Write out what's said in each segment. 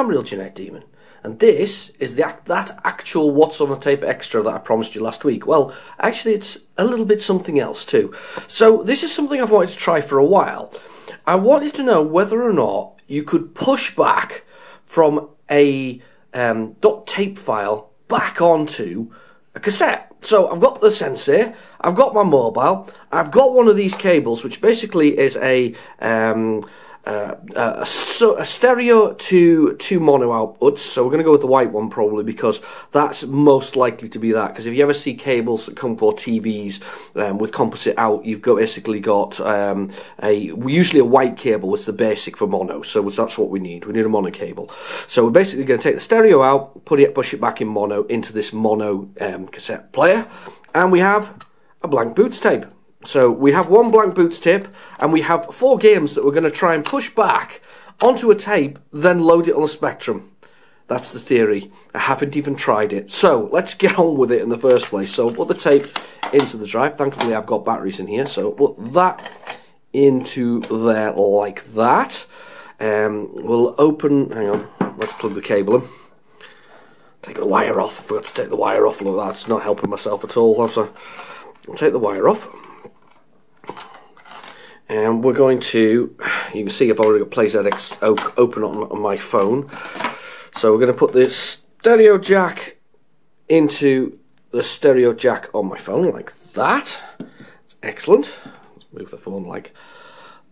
I'm Real Genetic Demon, and this is that actual What's on the Tape extra that I promised you last week. Well, actually it's a little bit something else too. So this is something I've wanted to try for a while. I wanted to know whether or not you could push back from a .tape file back onto a cassette. So I've got the sensor, I've got my mobile, I've got one of these cables, which basically is a stereo to mono outputs. So we're going to go with the white one probably, because that's most likely to be that. Because if you ever see cables that come for TVs with composite out, you've basically got usually a white cable is the basic for mono. So that's what we need. We need a mono cable. So we're basically going to take the stereo out, push it back in mono into this mono cassette player, and we have a blank boots tape. So we have one blank boots tape, and we have 4 games that we're going to try and push back onto a tape, then load it on a Spectrum. That's the theory. I haven't even tried it. So let's get on with it in the first place. So put the tape into the drive. Thankfully I've got batteries in here. So put that into there like that. We'll open, hang on, let's plug the cable in. Take the wire off. I forgot to take the wire off. Look, that's not helping myself at all. So I'll take the wire off. And we're going to, you can see I've already got PlayZX open on my phone. So we're going to put the stereo jack into the stereo jack on my phone like that. It's excellent. Let's move the phone like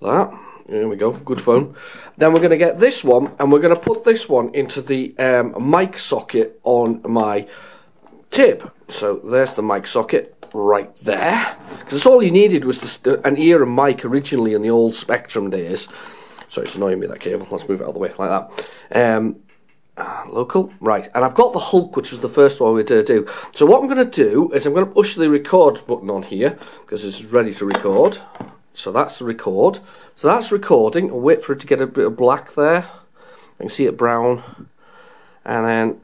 that. There we go, good phone. Then we're going to get this one, and we're going to put this one into the mic socket on my tape. So there's the mic socket right there, because all you needed was an ear and mic originally in the old Spectrum days. Sorry, it's annoying me, that cable. Let's move it out of the way like that. Local, right, and I've got the Hulk, which was the first one we're going to do. So what I'm going to do is I'm going to push the record button on here, because it's ready to record. So that's the record. So that's recording. I'll wait for it to get a bit of black there. I can see it brown. And then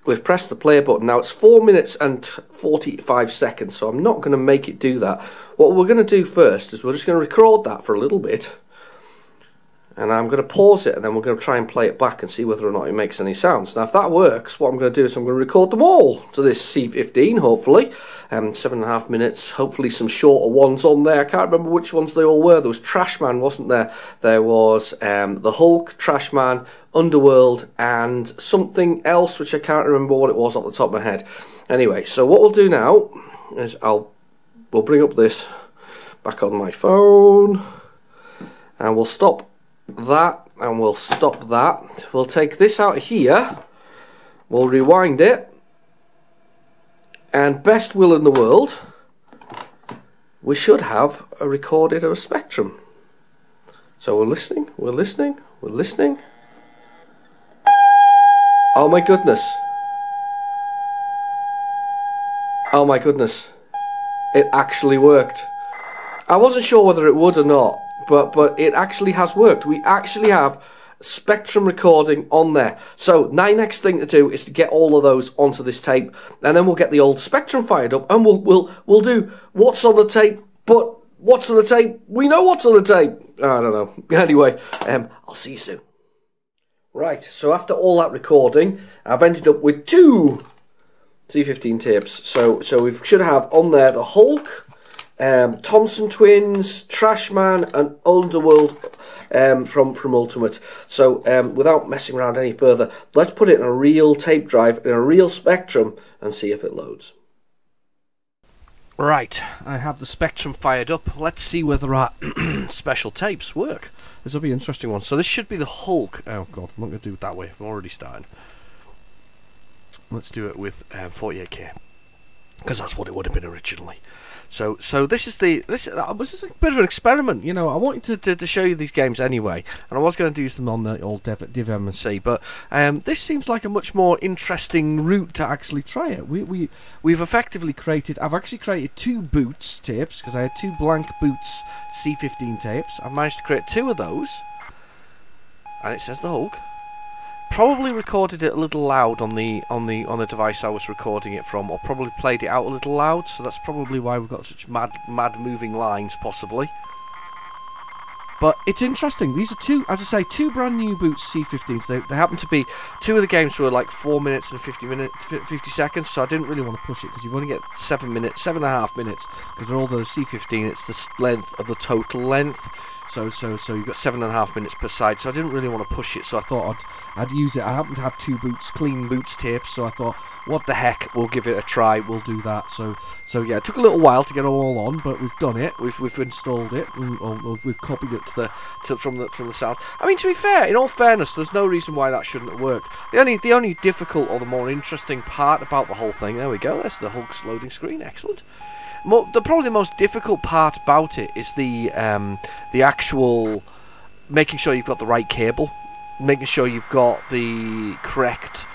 we've pressed the play button. Now it's 4 minutes and 45 seconds, so I'm not going to make it do that. What we're going to do first is we're just going to record that for a little bit, and I'm going to pause it, and then we're going to try and play it back and see whether or not it makes any sounds. Now if that works, what I'm going to do is I'm going to record them all to this C15, hopefully. 7.5 minutes, hopefully some shorter ones on there. I can't remember which ones they all were. There was Trashman, wasn't there? There was the Hulk, Trashman, Underworld, and something else which I can't remember what it was off the top of my head. Anyway, so what we'll do now is we'll bring up this back on my phone, and we'll stop that, and we'll stop that. We'll take this out of here, we'll rewind it, and best will in the world, we should have a recorded of a Spectrum. So we're listening, we're listening, we're listening. Oh my goodness. Oh my goodness. It actually worked. I wasn't sure whether it would or not, but it actually has worked. We actually have Spectrum recording on there. So my next thing to do is to get all of those onto this tape, and then we'll get the old Spectrum fired up, and we'll do what's on the tape. But what's on the tape? We know what's on the tape. I don't know. Anyway, I'll see you soon. Right, so after all that recording, I've ended up with 2 C15 tapes. So we should have on there the Hulk, Thompson Twins, Trashman, and Underworld from Ultimate. So without messing around any further, let's put it in a real tape drive, in a real Spectrum, and see if it loads. Right, I have the Spectrum fired up. Let's see whether our special tapes work. This will be an interesting one. So this should be the Hulk. Oh god, I'm not going to do it that way. I'm already starting. Let's do it with 48K, because that's what it would have been originally. So this was just a bit of an experiment, you know. I wanted to show you these games anyway, and I was going to use them on the old Div M&C, but this seems like a much more interesting route to actually try it. We've effectively created. I've actually created 2 Boots tapes, because I had 2 blank Boots C15 tapes. I've managed to create 2 of those, and it says the Hulk. Probably recorded it a little loud on the device I was recording it from, or probably played it out a little loud, so that's probably why we've got such mad moving lines, possibly. But it's interesting. These are two, as I say, two brand new Boots C15s. They happen to be, two of the games were like 4 minutes and 50 seconds, so I didn't really want to push it because you only get 7.5 minutes, because they're all the C15. It's the length of the total length. So you've got 7.5 minutes per side. So I didn't really want to push it. So I thought I'd use it. I happen to have two clean Boots tapes. So I thought, what the heck? We'll give it a try. We'll do that. So yeah, it took a little while to get it all on, but we've done it. We've installed it, or we've copied it from the sound. I mean, to be fair, in all fairness, there's no reason why that shouldn't have worked. The only difficult or the more interesting part about the whole thing. There we go. That's the Hulk's loading screen. Excellent. Probably the most difficult part about it is the actual making sure you've got the right cable, making sure you've got the correct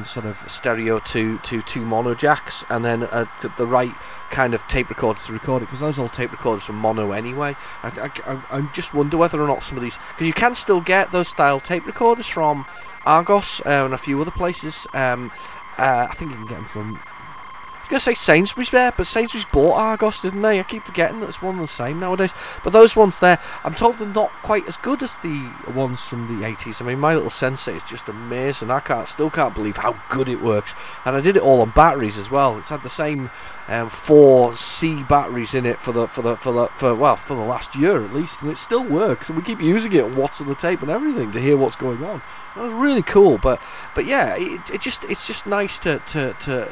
sort of stereo to two mono jacks, and then the right kind of tape recorder to record it, because those old tape recorders are mono anyway. I just wonder whether or not some of these, because you can still get those style tape recorders from Argos and a few other places. I think you can get them from, I was going to say Sainsbury's there, but Sainsbury's bought Argos, didn't they? I keep forgetting that it's one and the same nowadays. But those ones there, I'm told they're not quite as good as the ones from the 80s. I mean, my little Sensei is just amazing. I still can't believe how good it works. And I did it all on batteries as well. It's had the same 4C batteries in it for the last year at least, and it still works. And we keep using it on What's on the Tape and everything to hear what's going on. That was really cool. But yeah, it's just nice to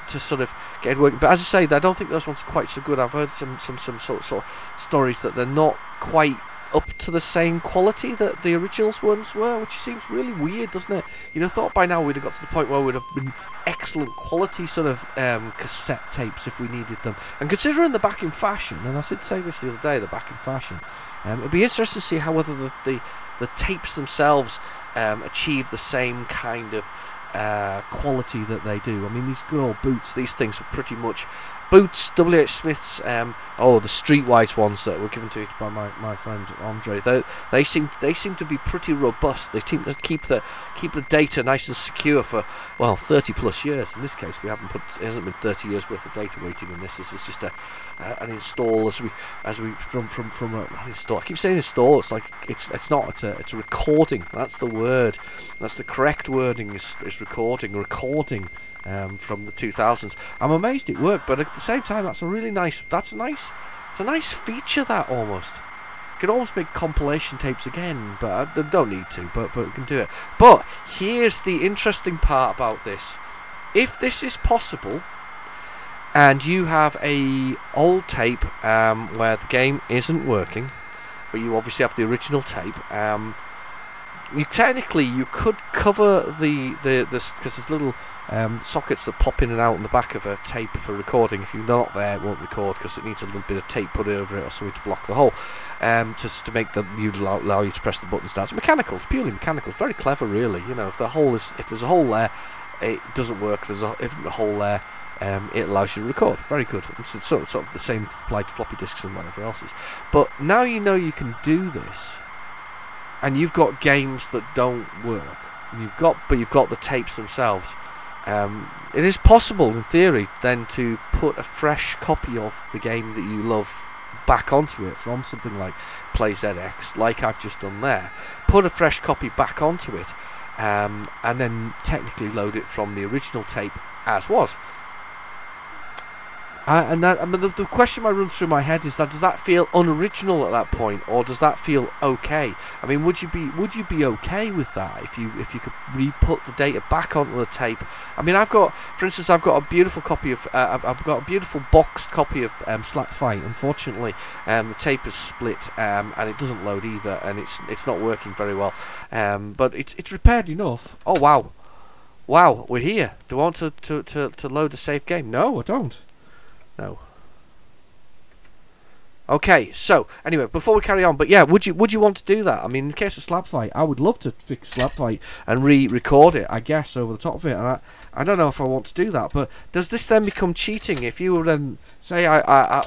sort of get it working. But as I say, I don't think those ones are quite so good. I've heard some sort of stories that they're not quite up to the same quality that the originals ones were, which seems really weird, doesn't it? You'd have thought by now we'd have got to the point where we'd have been excellent quality sort of cassette tapes if we needed them. And considering they're back in fashion, and I did say this the other day, they're back in fashion, it'd be interesting to see how whether the tapes themselves achieve the same kind of quality that they do. I mean, these good old Boots, these things are pretty much Boots, W.H. Smith's, the Streetwise ones that were given to me by my friend Andre. They seem to be pretty robust. They seem to keep the data nice and secure for 30 plus years. In this case, it hasn't been 30 years worth of data waiting in this. This is just an install as we from an install. I keep saying install. It's like it's not. It's a recording. That's the word. That's the correct wording. Is recording. From the 2000s. I'm amazed it worked, but at the same time, it's a nice feature, that almost. You could almost make compilation tapes again, but they don't need to, but we can do it. But here's the interesting part about this. If this is possible, and you have a old tape where the game isn't working, but you obviously have the original tape, you could cover because there's little sockets that pop in and out on the back of a tape for recording. If you're not there, it won't record because it needs a little bit of tape put over it or something to block the hole, just to make allow you to press the buttons down. It's mechanical. It's purely mechanical. It's very clever, really. You know, if there's a hole there, it doesn't work. If there's a hole there, it allows you to record. Very good. It's sort of the same applied to floppy disks and whatever else is. But now you know you can do this. And you've got games that don't work. You've got the tapes themselves. It is possible, in theory, then to put a fresh copy of the game that you love back onto it from something like PlayZX, like I've just done there. Put a fresh copy back onto it, and then technically load it from the original tape as was. The question that runs through my head is that, does that feel unoriginal at that point, or does that feel okay? I mean, would you be okay with that if you could re-put the data back onto the tape? I mean, for instance, I've got a beautiful copy of I've got a beautiful boxed copy of Slap Fight. Unfortunately, the tape is split and it doesn't load either, and it's not working very well. But it's repaired enough. Oh wow, we're here. Do I want to load a save game? No, I don't. No. Okay, so anyway, before we carry on, but yeah, would you want to do that? I mean, in the case of Slap Fight, I would love to fix Slap Fight and re-record it, I guess, over the top of it. And I don't know if I want to do that, but does this then become cheating? If you were then say I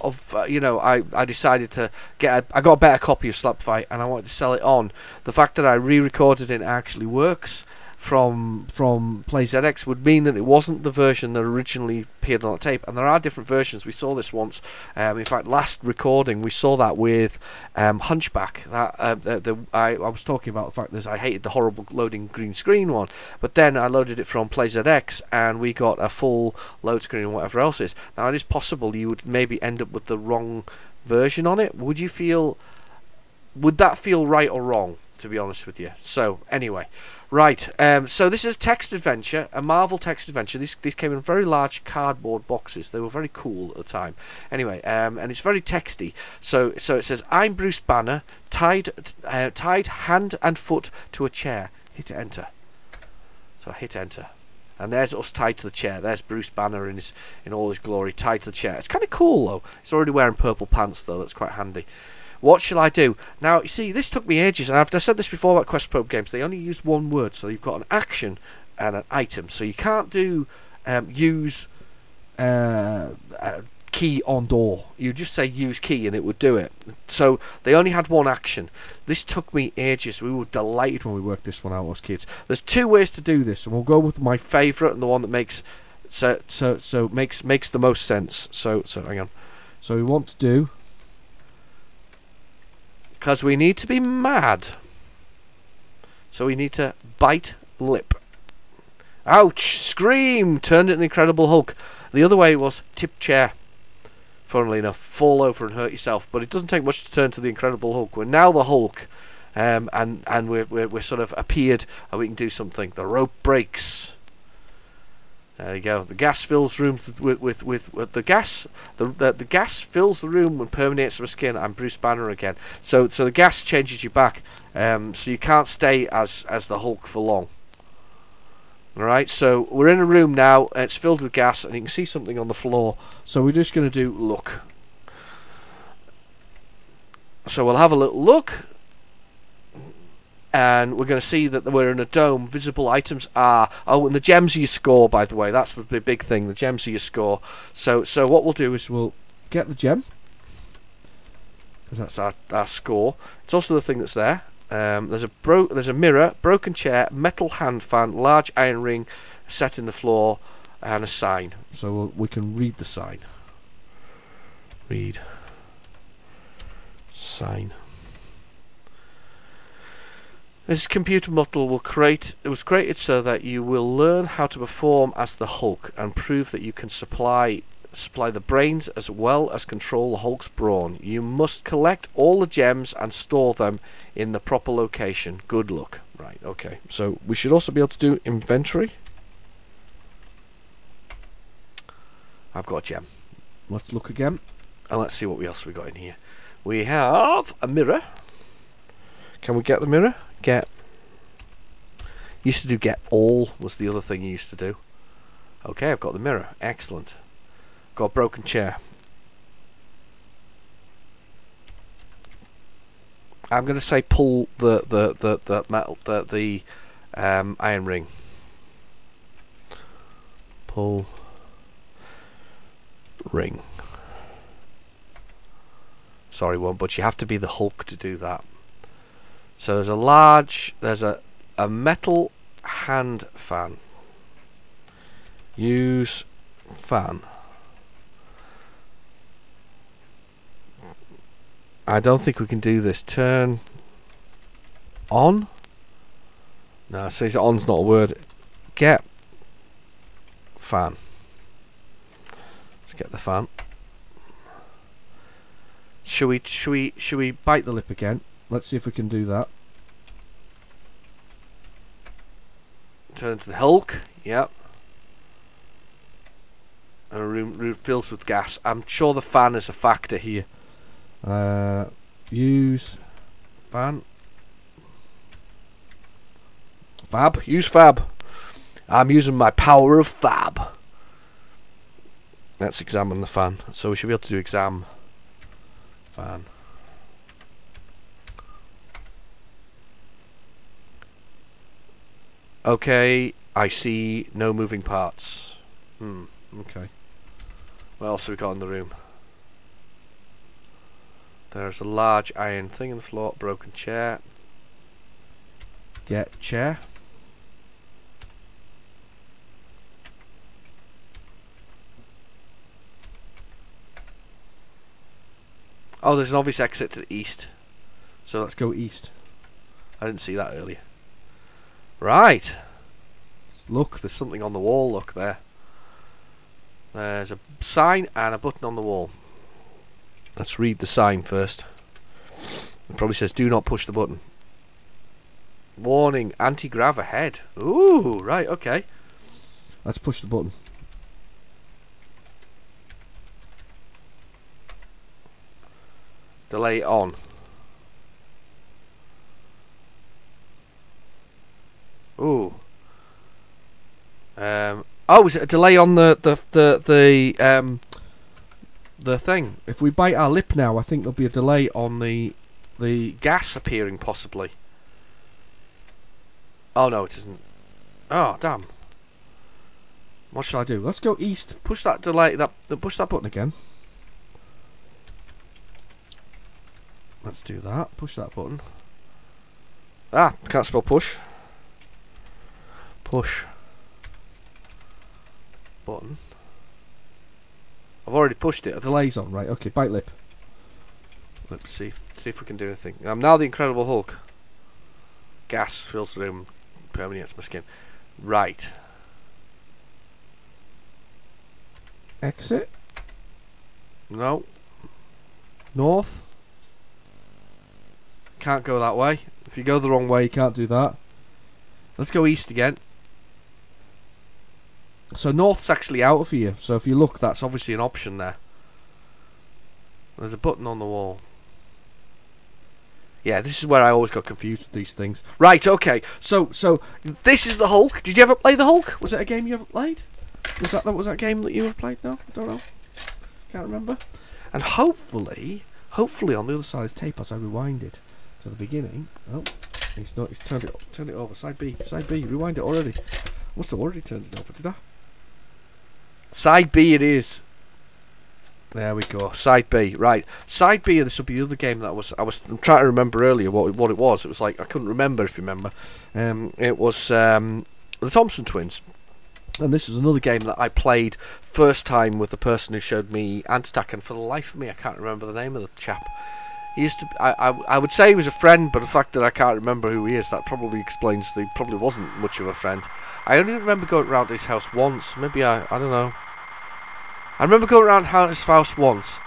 decided to I got a better copy of Slap Fight and I wanted to sell it on, the fact that I re-recorded it actually works. from PlayZX would mean that it wasn't the version that originally appeared on the tape, and there are different versions. We saw this once. In fact, last recording we saw that with Hunchback. That I was talking about the fact that I hated the horrible loading green screen one, but then I loaded it from PlayZX and we got a full load screen and whatever else is. Now it is possible you would maybe end up with the wrong version on it. Would that feel right or wrong, to be honest with you? So anyway, right, so this is a text adventure, a Marvel text adventure. These came in very large cardboard boxes. They were very cool at the time. Anyway, and it's very texty. So it says, I'm Bruce Banner, tied hand and foot to a chair. Hit enter. So I hit enter. And there's us tied to the chair. There's Bruce Banner in all his glory, tied to the chair. It's kind of cool, though. He's already wearing purple pants, though. That's quite handy. What shall I do? Now, you see, this took me ages, and I've said this before about Quest Probe games. They only use one word, so you've got an action and an item. So you can't do use key on door. You just say use key and it would do it. So they only had one action. This took me ages. We were delighted when we worked this one out as kids. There's two ways to do this, and we'll go with my favourite and the one that makes makes the most sense. So hang on. So we want to do, because we need to be mad. So we need to bite lip. Ouch! Scream! Turned into the Incredible Hulk. The other way was tip chair. Funnily enough, fall over and hurt yourself. But it doesn't take much to turn to the Incredible Hulk. We're now the Hulk, and we're sort of appeared, and we can do something. The rope breaks. There you go. The gas fills room with the gas. The gas fills the room and permeates my skin. I'm Bruce Banner again. So the gas changes you back. So you can't stay as the Hulk for long. Alright, so we're in a room now, and it's filled with gas, and you can see something on the floor. So we're just going to do look. So we'll have a little look, and we're going to see that we're in a dome. Visible items are... Oh, and the gems are your score, by the way. That's the big thing. The gems are your score. So what we'll do is we'll get the gem, because that's our score. It's also the thing that's there. There's a mirror, broken chair, metal hand fan, large iron ring set in the floor, and a sign. So we can read the sign. Read. Sign. This computer model was created so that you will learn how to perform as the Hulk and prove that you can supply the brains as well as control the Hulk's brawn. You must collect all the gems and store them in the proper location. Good luck. Right, okay. So we should also be able to do inventory. I've got a gem. Let's look again. And let's see what else we got in here. We have a mirror. Can we get the mirror? Get. Used to do get all was the other thing you used to do. Okay, I've got the mirror. Excellent. Got a broken chair. I'm going to say pull the metal the iron ring. Pull ring. Sorry, one, but you have to be the Hulk to do that. So there's a metal hand fan. Use fan. I don't think we can do this. Turn on? No, so on's not a word. Get fan. Let's get the fan. Should we bite the lip again? Let's see if we can do that. Turn to the Hulk. Yep. And a room fills with gas. I'm sure the fan is a factor here. Use fan. Fab. Use fab. I'm using my power of fab. Let's examine the fan. So we should be able to do exam. Fan. Okay, I see no moving parts. Okay. What else have we got in the room? There's a large iron thing on the floor, broken chair. Get chair. Oh, there's an obvious exit to the east. So let's go east. I didn't see that earlier. Right. Look, there's something on the wall. Look there. There's a sign and a button on the wall. Let's read the sign first. It probably says, do not push the button. Warning, anti-grav ahead. Ooh, right, okay. Let's push the button. Delay on. Ooh. Oh, is it a delay on the thing? If we bite our lip now, I think there'll be a delay on the gas appearing, possibly. Oh no, it isn't. Oh damn. What shall I do? Let's go east. Push that delay. Push that button again. Let's do that. Push that button. Ah, can't spell push. Push. Button. I've already pushed it. A delay's on, right? Okay, bite lip. Let's see if we can do anything. I'm now the Incredible Hulk. Gas fills the room, permeates my skin. Right. Exit. No. North. Can't go that way. If you go the wrong way, you can't do that. Let's go east again. So north's actually out for you. So if you look, that's obviously an option there. There's a button on the wall. Yeah, this is where I always got confused with these things. Right, okay. So this is the Hulk. Did you ever play the Hulk? Was it a game you ever played? Was that a game that you ever played? No, I don't know. Can't remember. And hopefully on the other side of this tape, as I rewind it to the beginning. Oh, he's not. He's turned it over. Side B. Rewind it already. Must have already turned it over. Did I? Side B it is. There we go. Side B. Right. Side B. This will be the other game that I'm trying to remember earlier what it was. It was like I couldn't remember, if you remember. It was the Thompson Twins. And this is another game that I played first time with the person who showed me Anti-Attack, and for the life of me I can't remember the name of the chap. He used to. I would say he was a friend, but the fact that I can't remember who he is, that probably explains that he probably wasn't much of a friend. I only remember going around his house once. Maybe I don't know. I remember going around his house once.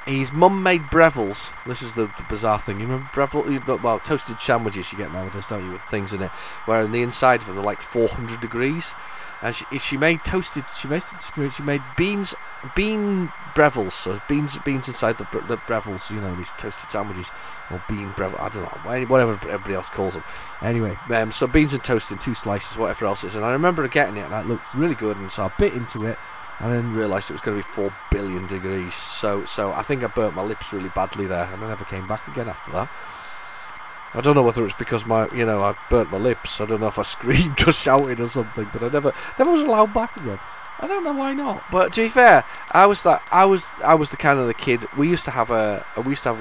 His mum made brevels. This is the bizarre thing. You remember breville? Well, toasted sandwiches you get nowadays, don't you, with things in it, where on the inside of them are like 400 degrees. And she made toasted. She made bean brevels. So beans inside the brevels. You know, these toasted sandwiches or bean brevels. I don't know, whatever everybody else calls them. Anyway, so beans and toast in 2 slices, whatever else it is. And I remember getting it, and it looked really good. And so I bit into it, and then realised it was going to be 4 billion degrees. So I think I burnt my lips really badly there, and I never came back again after that. I don't know whether it's because I burnt my lips. I don't know if I screamed or shouted or something, but I never was allowed back again. I don't know why not. But to be fair, I was the kind of the kid. We used to have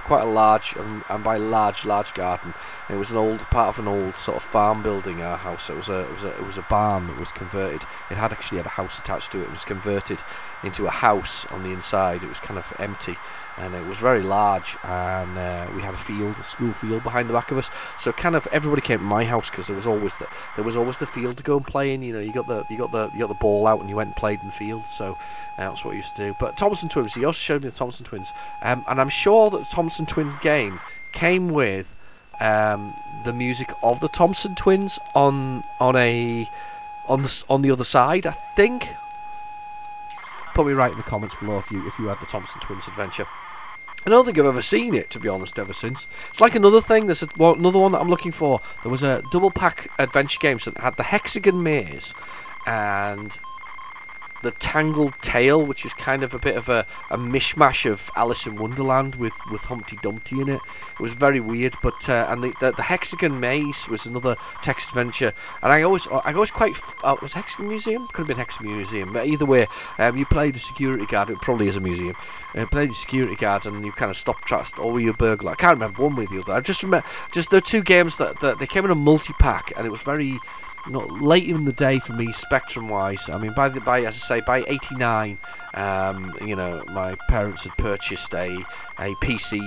quite a large, and by large garden. It was an old part of an old sort of farm building. Our house. It was a barn that was converted. It had a house attached to it. It was converted into a house on the inside. It was kind of empty, and it was very large. And we had a school field behind the back of us. So kind of everybody came to my house because there was always the field to go and play in. You know, you got the ball out and you went and played in the field. So that's what I used to do. But Thompson Twins. He also showed me the Thompson Twins, and I'm sure that the Thompson Twin game came with the music of the Thompson Twins on the other side, I think. Put me right in the comments below if you had the Thompson Twins adventure. I don't think I've ever seen it, to be honest, ever since. It's like another thing. There's another one that I'm looking for. There was a double pack adventure game that had the Hexagon Maze and the Tangled Tale, which is kind of a bit of a mishmash of Alice in Wonderland with Humpty Dumpty in it. It was very weird, but and the Hexagon Maze was another text adventure, and I always quite was Hexagon Museum? Could have been Hexagon Museum, but either way, you played a security guard. It probably is a museum. Played a security guard, and you kind of stopped trust, or were you a burglar? I can't remember one way or the other. I just remember there are 2 games that they came in a multi-pack, and it was very. not late in the day for me, Spectrum-wise. I mean, by as I say, by '89, you know, my parents had purchased a PC,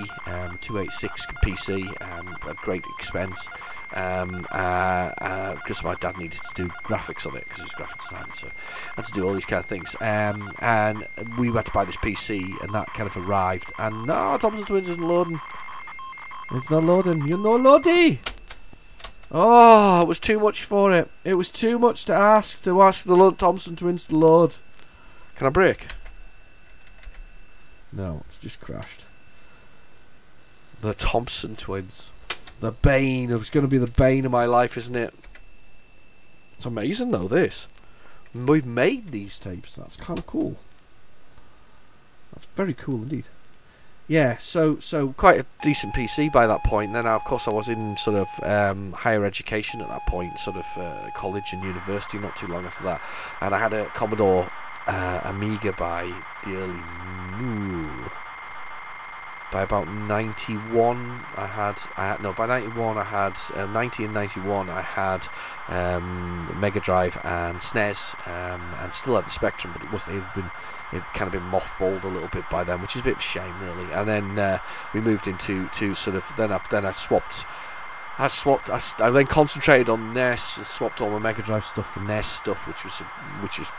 286 PC, at great expense, because my dad needed to do graphics on it because he was a graphic designer, so I had to do all these kind of things. And we had to buy this PC, and that kind of arrived. And no, Thompson Twins isn't loading. It's not loading. You're not loading. Oh, it was too much for it. It was too much to ask the Thompson Twins to load. Can I break? No, it's just crashed. The Thompson Twins. The bane. It was going to be the bane of my life, isn't it? It's amazing, though, this. We've made these tapes. That's kind of cool. That's very cool indeed. Yeah, so quite a decent PC by that point. Then, of course, I was in sort of higher education at that point, sort of college and university, not too long after that. And I had a Commodore Amiga by the early... by about 91, by 91 I had 90 and 91 I had Mega Drive and SNES, and still had the Spectrum, but it had kind of been mothballed a little bit by then, which is a bit of a shame, really. And then we moved into sort of then I swapped. I then concentrated on NES and swapped all my Mega Drive stuff for NES stuff, which was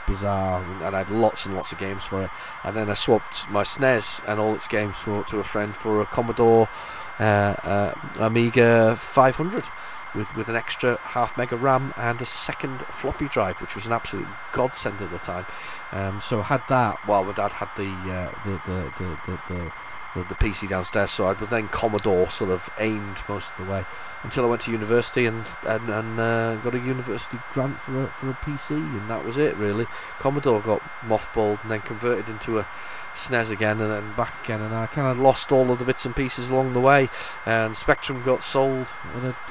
bizarre, and I had lots and lots of games for it. And then I swapped my SNES and all its games to a friend for a Commodore Amiga 500 with an extra half mega RAM and a second floppy drive, which was an absolute godsend at the time. So I had that while my dad had the PC downstairs, so I was then Commodore sort of aimed most of the way until I went to university and got a university grant for a PC, and that was it really. Commodore got mothballed and then converted into a SNES again, and then back again, and I kind of lost all of the bits and pieces along the way. And Spectrum got sold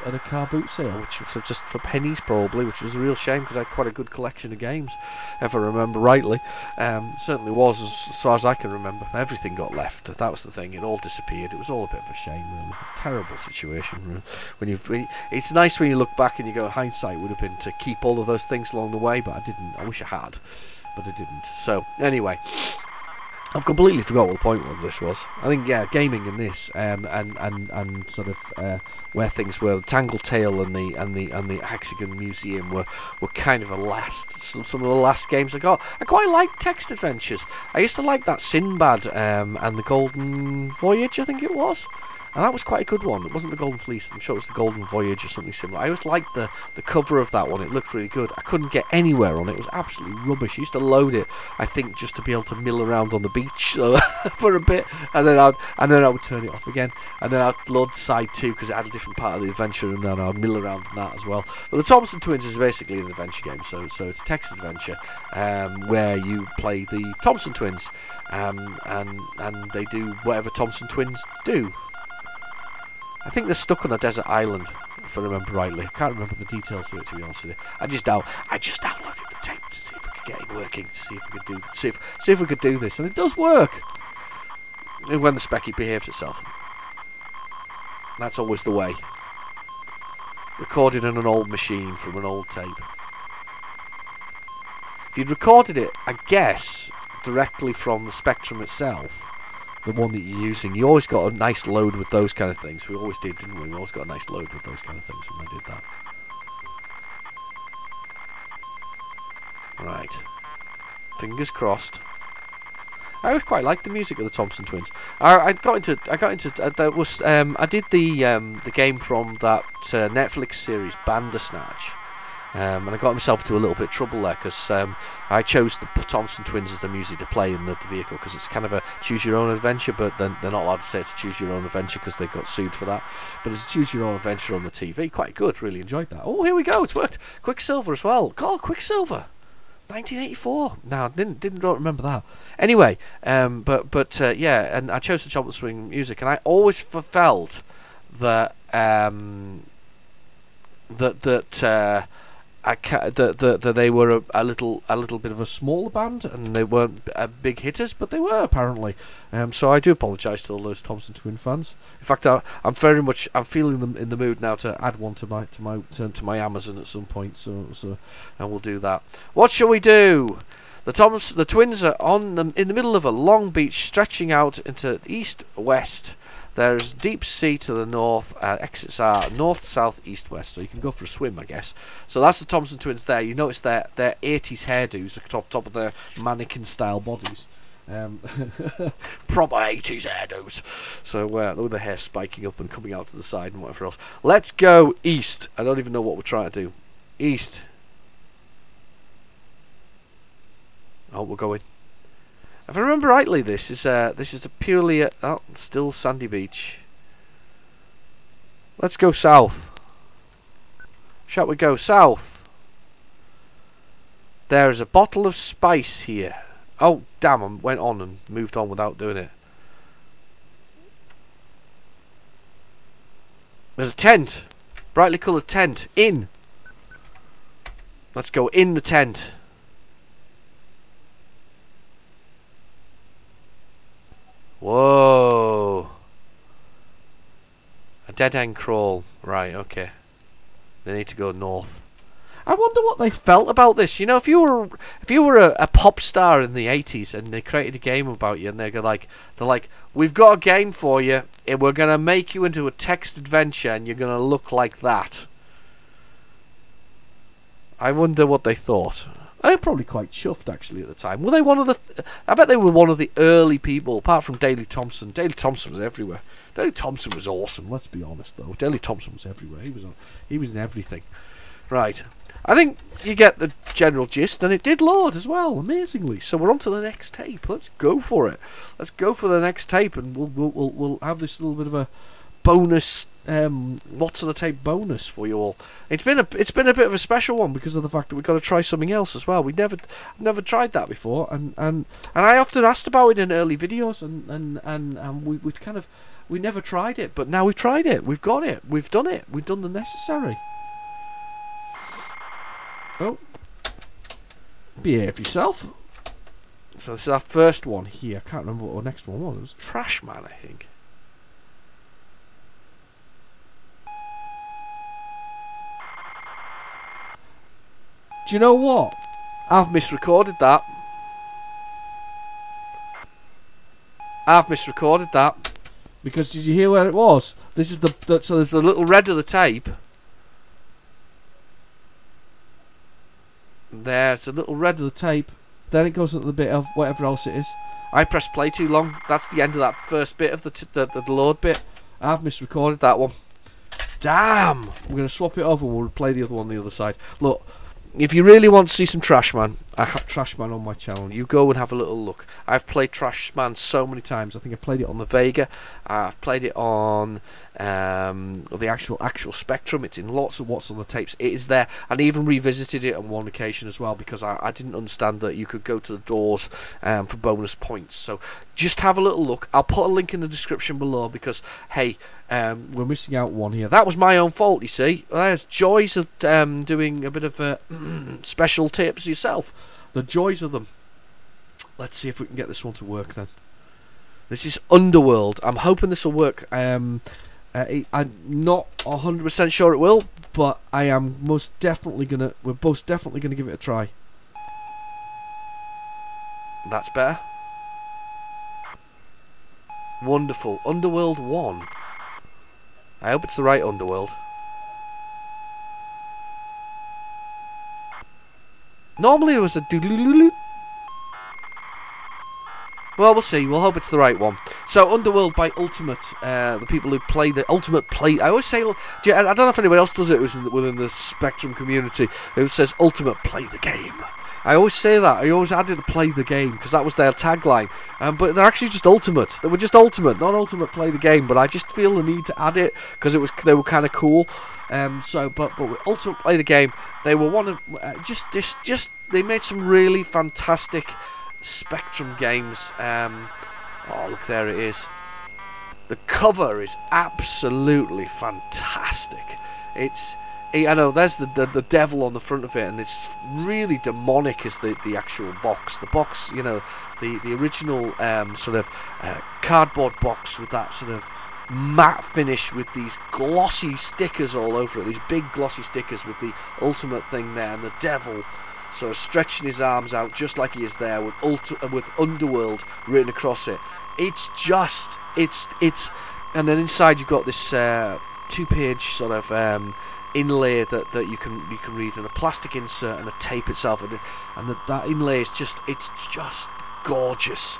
at a car boot sale, which was just for pennies probably, which was a real shame because I had quite a good collection of games, if I remember rightly. Certainly was, as far as I can remember. Everything got left. That was the thing. It all disappeared. It was all a bit of a shame, really. It's a terrible situation. It's nice when you look back and you go, hindsight would have been to keep all of those things along the way, but I didn't. I wish I had, but I didn't. So anyway, I've completely forgot what the point of this was. I think, yeah, gaming in this, and sort of where things were. The Tangle Tale and the Hexagon Museum were kind of some of the last games I got. I quite liked text adventures. I used to like that Sinbad and the Golden Voyage, I think it was. And that was quite a good one. It wasn't the Golden Fleece. I'm sure it was the Golden Voyage or something similar. I always liked the cover of that one. It looked really good. I couldn't get anywhere on it. It was absolutely rubbish. I used to load it, I think, just to be able to mill around on the beach for a bit, and then I would turn it off again, and then I'd load side 2 because it had a different part of the adventure, and then I'd mill around on that as well. But the Thompson Twins is basically an adventure game. So it's a text adventure where you play the Thompson Twins, and they do whatever Thompson Twins do. I think they're stuck on a desert island, if I remember rightly. I can't remember the details of it, to be honest with you. I just downloaded the tape to see if we could get it working, to see if we could see if we could do this, and it does work. When the Specky behaves itself. That's always the way. Recorded on an old machine from an old tape. If you'd recorded it, I guess, directly from the Spectrum itself, the one that you're using, you always got a nice load with those kind of things. We always did, didn't we? We always got a nice load with those kind of things when I did that. Right. Fingers crossed. I always quite liked the music of the Thompson Twins. I did the game from that Netflix series Bandersnatch. And I got myself into a little bit of trouble there because I chose the Thompson Twins as the music to play in the vehicle because it's kind of a choose-your-own-adventure, but then they're not allowed to say it's a choose-your-own-adventure because they got sued for that. But it's a choose-your-own-adventure on the TV. Quite good, really enjoyed that. Oh, here we go, it's worked. Quicksilver as well. God, Quicksilver. 1984. No, don't remember that. Anyway, yeah, and I chose the Thompson Swing music, and I always felt that that they were a little bit of a smaller band, and they weren't big hitters, but they were apparently. So I do apologise to all those Thompson Twin fans. In fact, I'm feeling them in the mood now to add one to my Amazon at some point. So and we'll do that. What shall we do? The Twins are in the middle of a long beach stretching out into east-west. There's deep sea to the north, exits are north, south, east, west, so you can go for a swim, I guess. So that's the Thompson Twins there. You notice their 80s hairdos at top of their mannequin-style bodies. Proper 80s hairdos. So with the hair spiking up and coming out to the side and whatever else. Let's go east. I don't even know what we're trying to do. East. Oh, we're going. If I remember rightly, this is a purely still sandy beach. Let's go south. Shall we go south? There is a bottle of spice here. Oh damn! I went on and moved on without doing it. There's a tent, brightly coloured tent. In. Let's go in the tent. Whoa. A dead end crawl. Right, okay. They need to go north. I wonder what they felt about this. You know, if you were a pop star in the 80s and they created a game about you and they're like, we've got a game for you and we're going to make you into a text adventure and you're going to look like that. I wonder what they thought. They were probably quite chuffed, actually, at the time. Were they one of the... I bet they were one of the early people, apart from Daley Thompson. Daley Thompson was everywhere. Daley Thompson was awesome, let's be honest, though. Daley Thompson was everywhere. He was in everything. Right. I think you get the general gist, and it did load as well, amazingly. So we're on to the next tape. Let's go for it. Let's go for the next tape, and we'll have this little bit of a bonus, what's on the tape bonus for you all. It's been a bit of a special one because of the fact that we've got to try something else as well. We never tried that before, and I often asked about it in early videos, and we never tried it, but now we've tried it. We've got it. We've done it. We've done the necessary. Oh, behave yourself. So this is our first one here. I can't remember what our next one was. It was Trash Man, I think. Do you know what? I've misrecorded that. Because did you hear where it was? This is so there's the little red of the tape. There's a little red of the tape. Then it goes into the bit of whatever else it is. I pressed play too long. That's the end of that first bit of the load bit. I've misrecorded that one. Damn! We're going to swap it over and we'll play the other one on the other side. Look. If you really want to see some Trash Man, I have Trash Man on my channel. You go and have a little look. I've played Trash Man so many times. I think I played it on the Vega. I've played it on the actual Spectrum. It's in lots of what's on the tapes. It is there, and I even revisited it on one occasion as well because I didn't understand that you could go to the doors for bonus points. So just have a little look. I'll put a link in the description below because hey, we're missing out one here. That was my own fault, you see. There's joys of doing a bit of special tips yourself. The joys of them. Let's see if we can get this one to work then. This is Underworld. I'm hoping this will work. I'm not 100% sure it will, but I am most definitely gonna. We're most definitely gonna give it a try. That's better. Wonderful. Underworld 1. I hope it's the right Underworld. Normally there was a doodle-doodle. Well, we'll see. We'll hope it's the right one. So, Underworld by Ultimate. The people who play the Ultimate Play... I always say... I don't know if anyone else does it within the Spectrum community. It says Ultimate Play the Game. I always say that. I always added Play the Game because that was their tagline. But they're actually just Ultimate. They were just Ultimate, not Ultimate Play the Game. But I just feel the need to add it because they were kind of cool. But with Ultimate Play the Game, they were one of they made some really fantastic Spectrum games. Oh, look, there it is. The cover is absolutely fantastic. I know, there's the devil on the front of it, and it's really demonic as the actual box. The box, you know, the original sort of cardboard box with that sort of matte finish with these glossy stickers all over it, these big glossy stickers with the ultimate thing there, and the devil sort of stretching his arms out just like he is there with Underworld written across it. It's just, it's, and then inside you've got this 2-page sort of inlay that you can read, and a plastic insert and a tape itself, and that inlay is just, it's just gorgeous.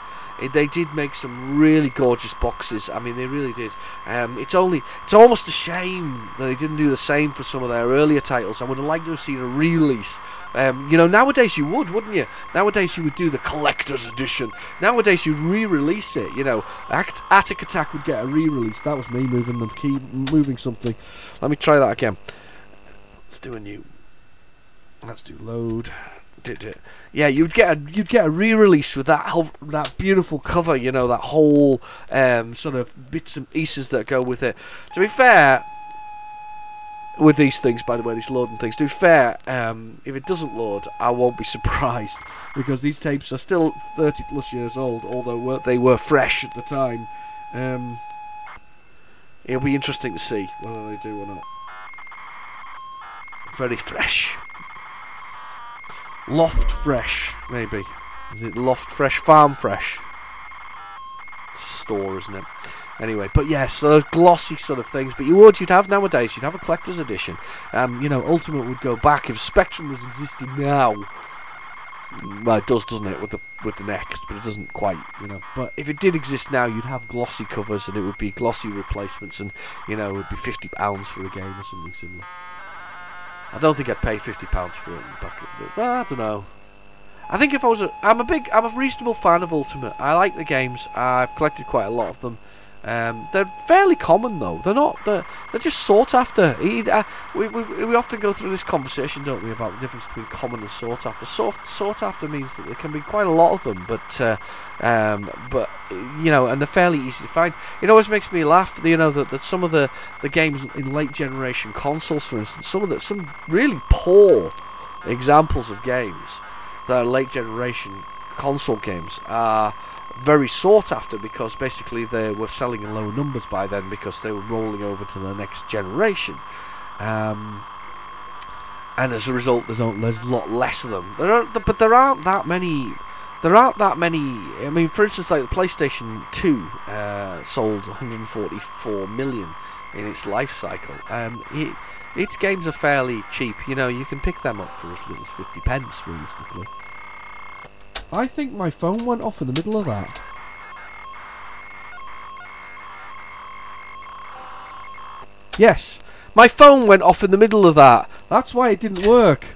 They did make some really gorgeous boxes. I mean, they really did. It's almost a shame that they didn't do the same for some of their earlier titles. I would have liked to have seen a re-release. You know, nowadays you would, wouldn't you? Nowadays you would do the collector's edition. Nowadays you'd re-release it. You know, Attic Attack would get a re-release. That was me moving the key, moving something. Let me try that again. Let's do a new. Let's do load. Yeah, you'd get a re-release with that beautiful cover, you know, that whole sort of bits and pieces that go with it. To be fair, with these things, by the way, these loading things, to be fair, if it doesn't load, I won't be surprised, because these tapes are still 30 plus years old, although they were fresh at the time. It'll be interesting to see whether they do or not. Very fresh. Loft Fresh, maybe. Is it Loft Fresh? Farm Fresh? It's a store, isn't it? Anyway, but yes, so those glossy sort of things. But you'd have nowadays, you'd have a collector's edition. You know, Ultimate would go back if Spectrum was existing now. Well, it does, doesn't it, with the Next, but it doesn't quite, you know. But if it did exist now, you'd have glossy covers, and it would be glossy replacements, and, you know, it would be £50 for a game or something similar. I don't think I'd pay £50 for it back at the... Well, I don't know. I think if I was I'm a reasonable fan of Ultimate. I like the games. I've collected quite a lot of them. They're fairly common though. They're not. They're just sought after. We often go through this conversation, don't we, about the difference between common and sought after. Sought after means that there can be quite a lot of them, but you know, and they're fairly easy to find. It always makes me laugh, you know, that some of the games in late generation consoles, for instance, some really poor examples of games that are late generation console games are very sought after, because basically they were selling in low numbers by then because they were rolling over to the next generation, and as a result there's a lot less of them. But there aren't that many. I mean, for instance, like the PlayStation 2 sold 144 million in its life cycle. Its games are fairly cheap. You know, you can pick them up for as little as 50 pence, realistically. I think my phone went off in the middle of that. Yes, my phone went off in the middle of that. That's why it didn't work.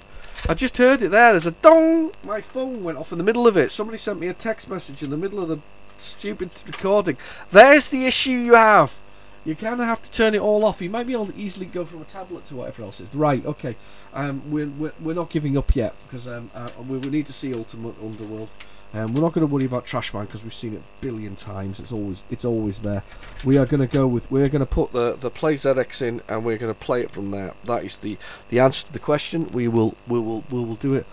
I just heard it there. There's a dong. My phone went off in the middle of it. Somebody sent me a text message in the middle of the stupid recording. There's the issue you have. You kind of have to turn it all off. You might be able to easily go from a tablet to whatever else is. Right, okay. We're not giving up yet, because we need to see Ultimate Underworld. We're not going to worry about Trashman because we've seen it a billion times. It's always there. We're going to put the PlayZX in, and we're going to play it from there. That is the answer to the question. We will do it.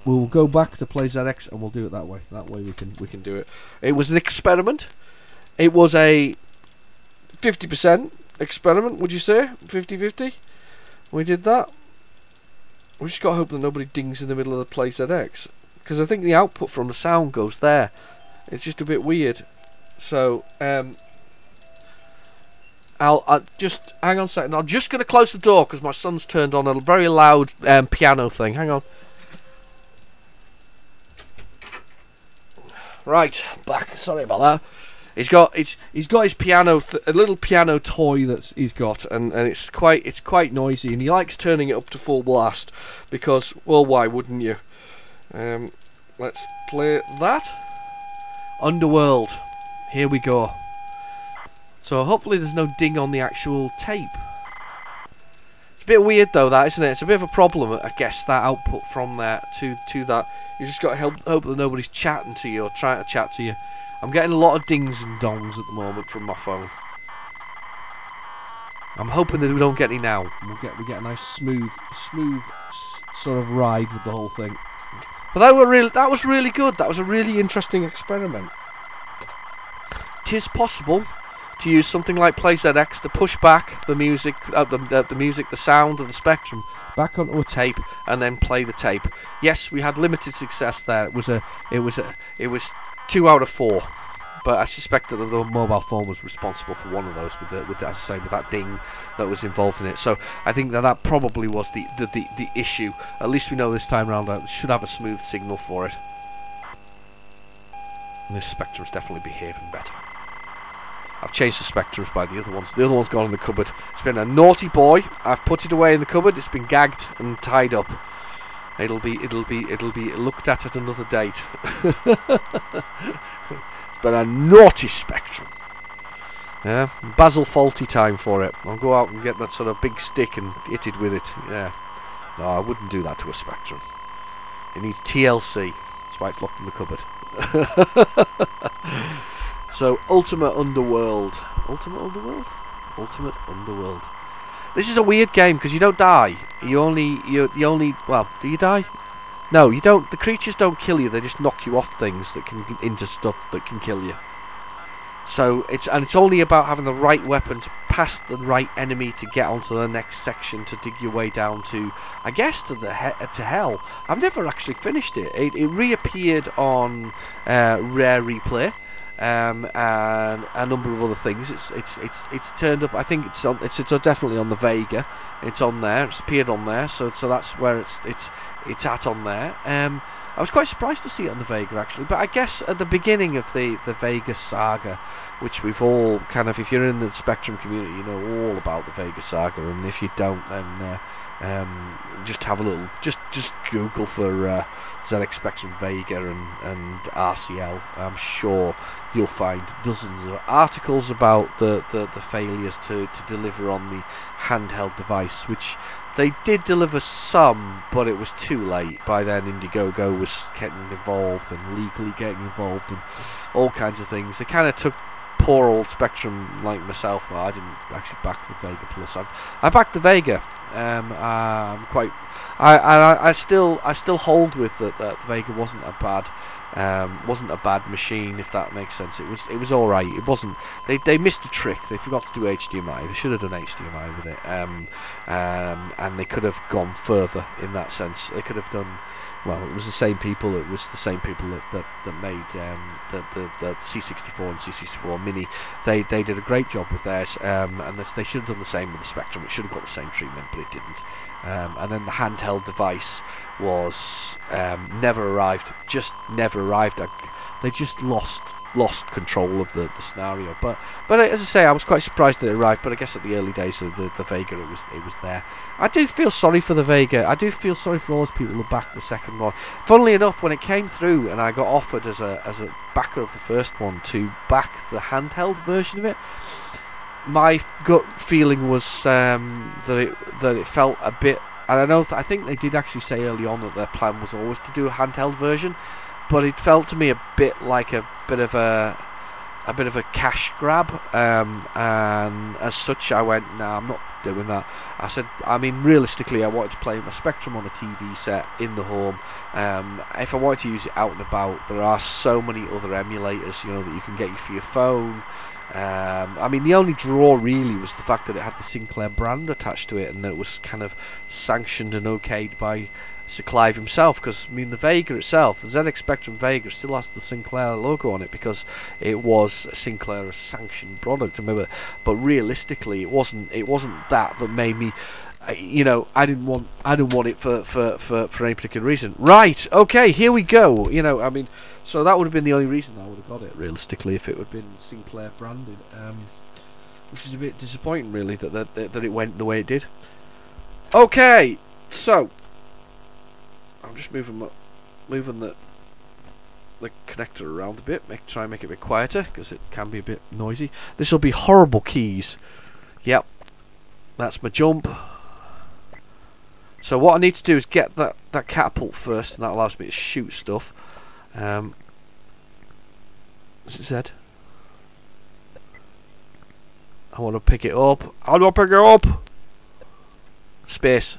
We will go back to PlayZX and we'll do it that way. That way we can do it. It was an experiment. It was a 50% experiment, would you say? 50-50? We did that. We just got to hope that nobody dings in the middle of the PlayZX, because I think the output from the sound goes there. It's just a bit weird. So, I'll just hang on a second. I'm just going to close the door because my son's turned on a very loud piano thing. Hang on. Right, back. Sorry about that. He's got his piano, a little piano toy that he's got, and it's quite noisy, and he likes turning it up to full blast because, well, why wouldn't you? Let's play that. Underworld. Here we go. So hopefully there's no ding on the actual tape. It's a bit weird though, that, isn't it? It's a bit of a problem, I guess, that output from there to that. You just got to hope that nobody's chatting to you or trying to chat to you. I'm getting a lot of dings and dongs at the moment from my phone. I'm hoping that we don't get any now. We get a nice smooth sort of ride with the whole thing. But that was really good. That was a really interesting experiment. It is possible to use something like PlayZX to push back the music, the sound of the Spectrum back onto a tape and then play the tape. Yes, we had limited success there. It was 2 out of 4. But I suspect that the mobile phone was responsible for one of those with that ding that was involved in it. So I think that probably was the issue. At least we know this time around I should have a smooth signal for it. And this Spectrum's definitely behaving better. I've changed the Spectrums by the other ones. The other one's gone in the cupboard. It's been a naughty boy. I've put it away in the cupboard. It's been gagged and tied up. It'll be looked at another date. It's been a naughty Spectrum. Yeah, Basil Faulty time for it. I'll go out and get that sort of big stick and hit it with it. Yeah. No, I wouldn't do that to a Spectrum. It needs TLC. That's why it's locked in the cupboard. So, Ultimate Underworld. Ultimate Underworld. This is a weird game because you don't die. You only. Well, do you die? No, you don't. The creatures don't kill you. They just knock you off things that can into stuff that can kill you. So it's only about having the right weapon to pass the right enemy to get onto the next section to dig your way down to, I guess, to hell. I've never actually finished it. It reappeared on Rare Replay. And a number of other things. It's turned up. I think it's definitely on the Vega. It's on there. It's appeared on there. So that's where it's at on there. I was quite surprised to see it on the Vega actually. But I guess at the beginning of the Vega saga, which we've all kind of, if you're in the Spectrum community, you know all about the Vega saga. And if you don't, then just have a little, just Google for ZX Spectrum Vega and RCL. I'm sure you'll find dozens of articles about the failures to deliver on the handheld device, which they did deliver some, but it was too late. By then Indiegogo was getting involved and legally getting involved and all kinds of things. They kind of took poor old Spectrum like myself. Well, I didn't actually back the Vega Plus. I backed the Vega. I'm quite. I still hold with that the Vega wasn't a bad machine, if that makes sense. It was all right. It wasn't. They missed a trick. They forgot to do HDMI. They should have done HDMI with it. And they could have gone further in that sense. They could have done. Well, it was the same people. It was the same people that made the C64 and C64 Mini. They did a great job with theirs, and they should have done the same with the Spectrum. It should have got the same treatment, but it didn't. And then the handheld device was never arrived. Just never arrived. They just lost control of the scenario. But as I say, I was quite surprised that it arrived. But I guess at the early days of the Vega, it was there. I do feel sorry for the Vega. I do feel sorry for all those people who backed the second one. Funnily enough, when it came through and I got offered as a backer of the first one to back the handheld version of it, my gut feeling was that it felt a bit. And I think they did actually say early on that their plan was always to do a handheld version, but it felt to me a bit like a bit of a cash grab. And as such, I went, "Nah, I'm not doing that." I said, I mean, realistically, I wanted to play my Spectrum on a TV set in the home. If I wanted to use it out and about, there are so many other emulators, that you can get for your phone. I mean, the only draw really was the fact that it had the Sinclair brand attached to it, and that it was kind of sanctioned and okayed by Sir Clive himself. Because I mean, the Vega itself, the ZX Spectrum Vega, still has the Sinclair logo on it because it was a Sinclair sanctioned product. But realistically, it wasn't that made me. I didn't want it for any particular reason. Right, okay, here we go. I mean, so that would have been the only reason I would have got it, realistically, if it would have been Sinclair branded. Which is a bit disappointing, really, that it went the way it did. Okay, so I'm just moving the connector around a bit, try and make it a bit quieter, because it can be a bit noisy. This will be horrible keys. Yep, that's my jump. So what I need to do is get that catapult first, and that allows me to shoot stuff. As it said. I want to pick it up. How do I pick it up? Space.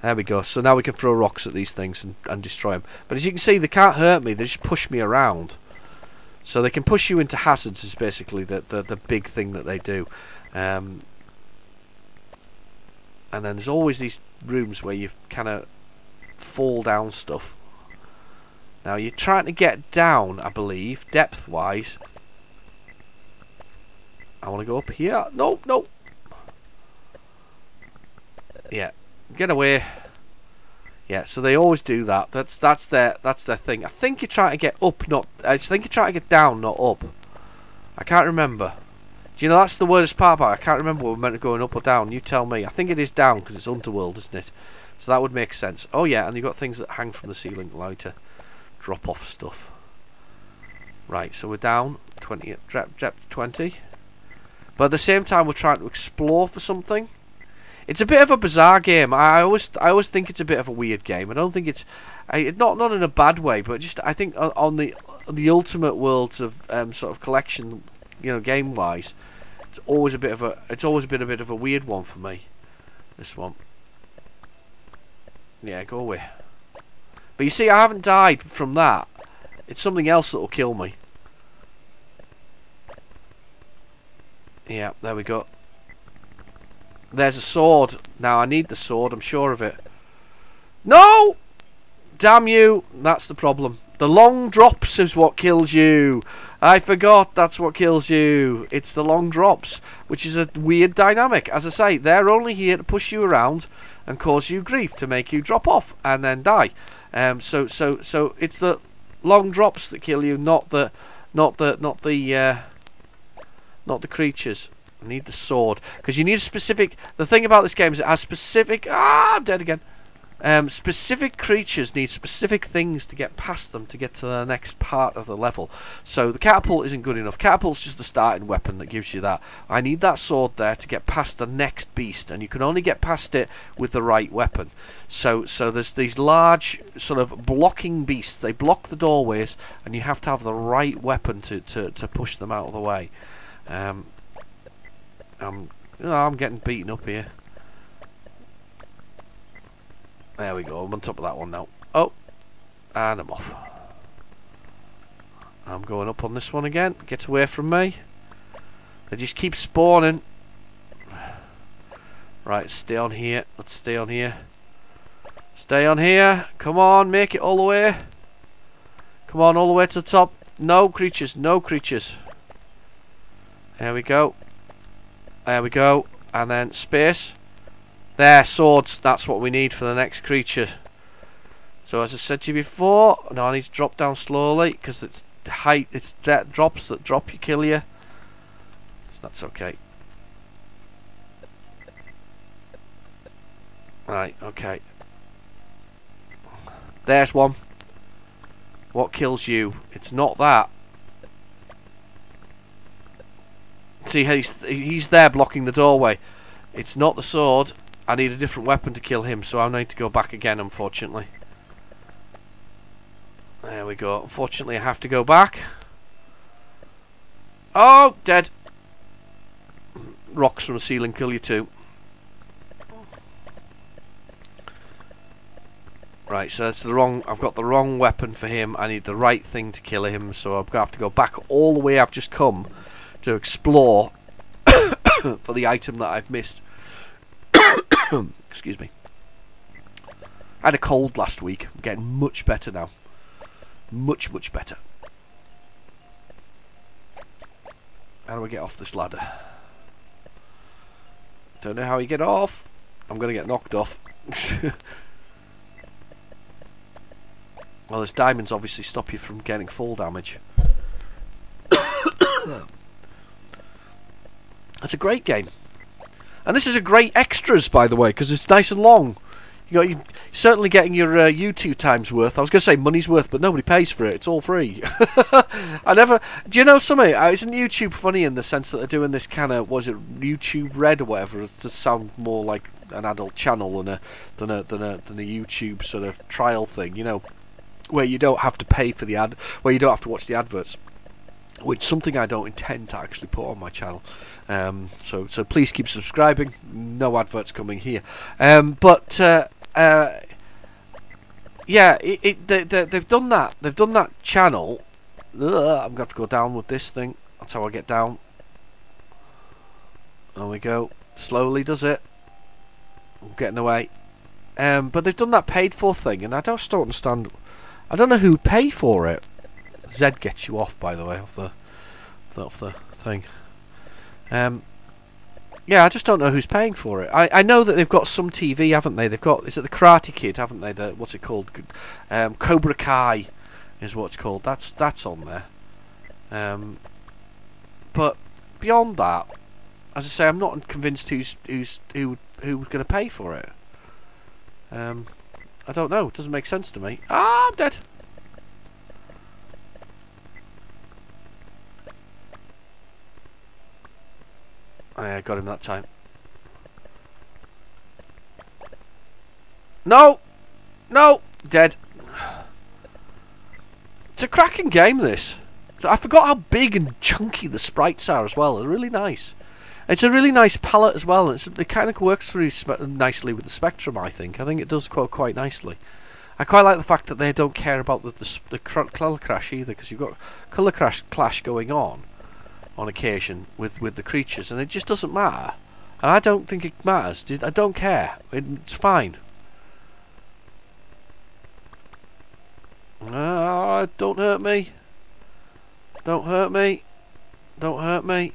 There we go. So now we can throw rocks at these things and destroy them. But as you can see, they can't hurt me. They just push me around. So they can push you into hazards is basically the big thing that they do. And then there's always these rooms where you kind of fall down stuff. Now you're trying to get down, I believe, depth-wise. I want to go up here. No, no. Yeah. Get away. Yeah, so they always do that. That's their thing. I think you're trying to get up, not. I think you're trying to get down, not up. I can't remember. Do you know that's the weirdest part about it? I can't remember what we're meant to going up or down. You tell me. I think it is down because it's Underworld, isn't it? So that would make sense. Oh yeah, and you've got things that hang from the ceiling, allow you to drop off stuff. Right, so we're down 20, depth 20. But at the same time, we're trying to explore for something. It's a bit of a bizarre game. I always think it's a bit of a weird game. I don't think it's not in a bad way, but just I think on the ultimate worlds of sort of collection, you know, game wise, it's always been a bit of a weird one for me. This one. Yeah, go away. But you see, I haven't died from that. It's something else that will kill me. Yeah, there we go. There's a sword. Now I need the sword, I'm sure of it. No! Damn you! That's the problem. The long drops is what kills you. I forgot that's what kills you. It's the long drops, which is a weird dynamic. As I say, they're only here to push you around and cause you grief, to make you drop off and then die. So it's the long drops that kill you, not the creatures. I need the sword because you need a specific. The thing about this game is it has specific. Ah, I'm dead again. Specific creatures need specific things to get past them to get to the next part of the level. So the catapult isn't good enough. Catapult's just the starting weapon that gives you that. I need that sword there to get past the next beast, and you can only get past it with the right weapon. So there's these large sort of blocking beasts. They block the doorways, and you have to have the right weapon to push them out of the way. I'm getting beaten up here. There we go. I'm on top of that one now. Oh, and I'm off. I'm going up on this one again. Get away from me. They just keep spawning. Right, stay on here. Let's stay on here. Stay on here. Come on, make it all the way. Come on, all the way to the top. No creatures, no creatures. There we go. There we go. And then space. There, swords. That's what we need for the next creature. So as I said to you before, no, I need to drop down slowly because it's height. It's drops that drop you, kill you. So that's okay. Right, okay. There's one. What kills you? It's not that. See, he's there blocking the doorway. It's not the sword. I need a different weapon to kill him, so I need to go back again, unfortunately. There we go. Unfortunately, I have to go back. Oh, dead. Rocks from the ceiling kill you too. Right, so that's the wrong. I've got the wrong weapon for him. I need the right thing to kill him, so I'm gonna have to go back all the way I've just come to explore for the item that I've missed. Excuse me. I had a cold last week. I'm getting much better now. Much better. How do I get off this ladder? Don't know how you get off. I'm going to get knocked off. Well, there's diamonds obviously stop you from getting fall damage. It's a great game. And this is a great extras, by the way, because it's nice and long. You're certainly getting your YouTube time's worth. I was going to say money's worth, but nobody pays for it. It's all free. Do you know something? Isn't YouTube funny in the sense that they're doing this kind of, was it YouTube Red or whatever? It's to sound more like an adult channel than a YouTube sort of trial thing, you know, where you don't have to pay for the ad, where you don't have to watch the adverts. which is something I don't intend to actually put on my channel. So please keep subscribing. No adverts coming here. Yeah, they've done that. They've done that channel. I'm going to have to go down with this thing. That's how I get down. There we go. Slowly does it. I'm getting away. But they've done that paid for thing, and I just don't understand. I don't know who'd pay for it. Z gets you off, by the way, off the thing. Yeah, I just don't know who's paying for it. I know that they've got some TV, haven't they? They've got, is it the Karate Kid, haven't they? What's it called? Cobra Kai is what it's called. That's on there. But beyond that, as I say, I'm not convinced who's going to pay for it. I don't know. It doesn't make sense to me. Ah, I'm dead. I got him that time. No! No! Dead. It's a cracking game, this. I forgot how big and chunky the sprites are as well. They're really nice. It's a really nice palette as well. It kind of works really nicely with the Spectrum, I think. I think it does quite nicely. I quite like the fact that they don't care about the colour crash either, because you've got colour clash going on occasion with the creatures, and it just doesn't matter. And I don't think it matters. I don't care. It's fine. Don't hurt me. Don't hurt me. Don't hurt me.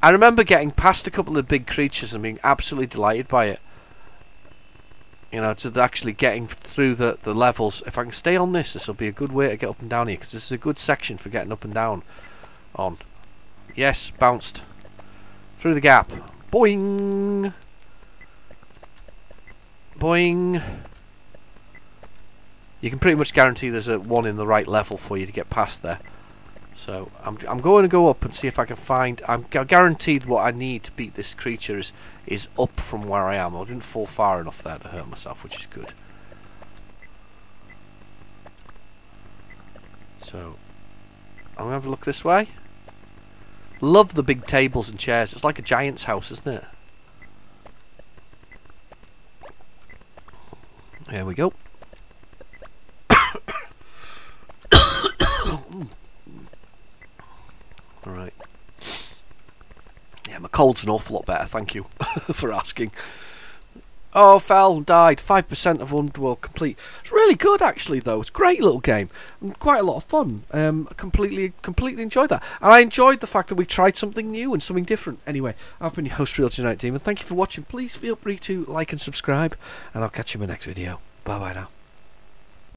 I remember getting past a couple of big creatures and being absolutely delighted by it. You know, to actually getting through the levels. If I can stay on this will be a good way to get up and down here, because this is a good section for getting up and down on. Yes, bounced. Through the gap. Boing! Boing! You can pretty much guarantee there's one in the right level for you to get past there. So, I'm going to go up and see if I can find... I'm guaranteed what I need to beat this creature is up from where I am. I didn't fall far enough there to hurt myself, which is good. So, I'm going to have a look this way. Love the big tables and chairs. It's like a giant's house, isn't it? There we go. Alright. Yeah, my cold's an awful lot better, thank you for asking. Oh, fell and died. 5% of Underworld complete. It's really good, actually, though. It's a great little game. And quite a lot of fun. Completely enjoyed that. And I enjoyed the fact that we tried something new and something different. Anyway, I've been your host, Real Genetic Demon. Thank you for watching. Please feel free to like and subscribe. And I'll catch you in my next video. Bye-bye now.